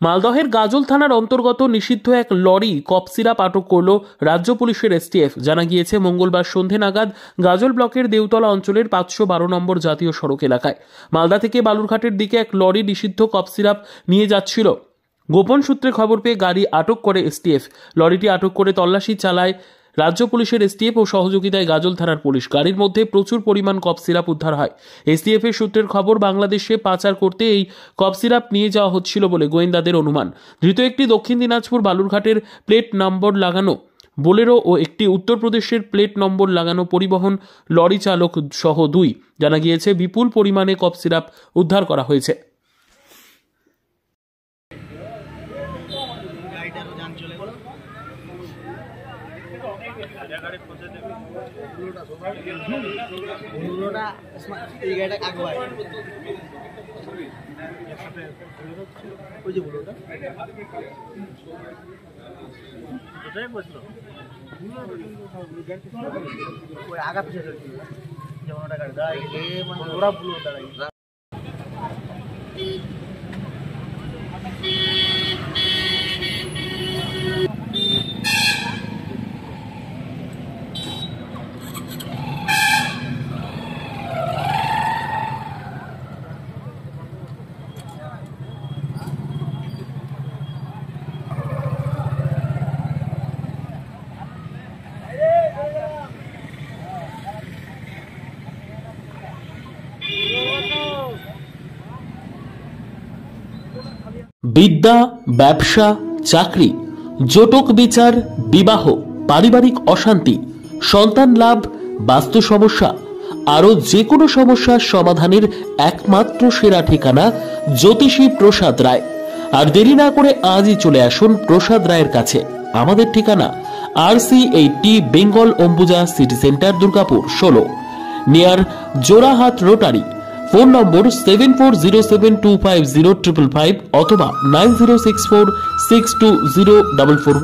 মালদহের গাজল থানার অন্তর্গত নিষিদ্ধ এক লরি কফ সিরাপ আটক করল রাজ্য পুলিশের এসটিএফ। জানা গিয়েছে মঙ্গলবার সন্ধে নাগাদ গাজল ব্লকের দেউতলা অঞ্চলের 512 নম্বর জাতীয় সড়ক এলাকায় মালদা থেকে বালুরঘাটের দিকে এক লরি নিষিদ্ধ কফ সিরাপ নিয়ে যাচ্ছিল। গোপন সূত্রে খবর পেয়ে গাড়ি আটক করে এসটিএফ। লরিটি আটক করে তল্লাশি চালায় রাজ্য পুলিশের এসটিএফ ও সহযোগিতায় গাজল থানার পুলিশ। গাড়ির মধ্যে প্রচুর পরিমাণ কফ সিরাপ উদ্ধার হয়। এসটিএফ এর সূত্রের খবর, বাংলাদেশে পাচার করতে এই কফ সিরাপ নিয়ে যাওয়া হচ্ছিল বলে গোয়েন্দাদের অনুমান। ধৃত একটি দক্ষিণ দিনাজপুর বালুরঘাটের প্লেট নম্বর লাগানো বোলেরো ও একটি উত্তরপ্রদেশের প্লেট নম্বর লাগানো পরিবহন লরি চালক সহ 2। জানা গিয়েছে বিপুল পরিমাণে কফ সিরাপ উদ্ধার করা হয়েছে। আগা পিছিয়ে চলছিল যেমন ওটা গাড়ি দাঁড়াই মানে ওরা ভুল দাঁড়াই। বিদ্যা, ব্যবসা, চাকরি, জটক বিচার, বিবাহ, পারিবারিক অশান্তি, সন্তান লাভ, বাস্তু সমস্যা, আরো যে কোনো সমস্যার সমাধানের একমাত্র সেরা ঠিকানা জ্যোতিষী প্রসাদ রায়। আর দেরি না করে আজই চলে আসুন প্রসাদ রায়ের কাছে। আমাদের ঠিকানা RC80 Bengal Ambuja city centre, Durgapur 16, near Jorhat rotary. Phone নম্বর 7407250555 অথবা 9064620444।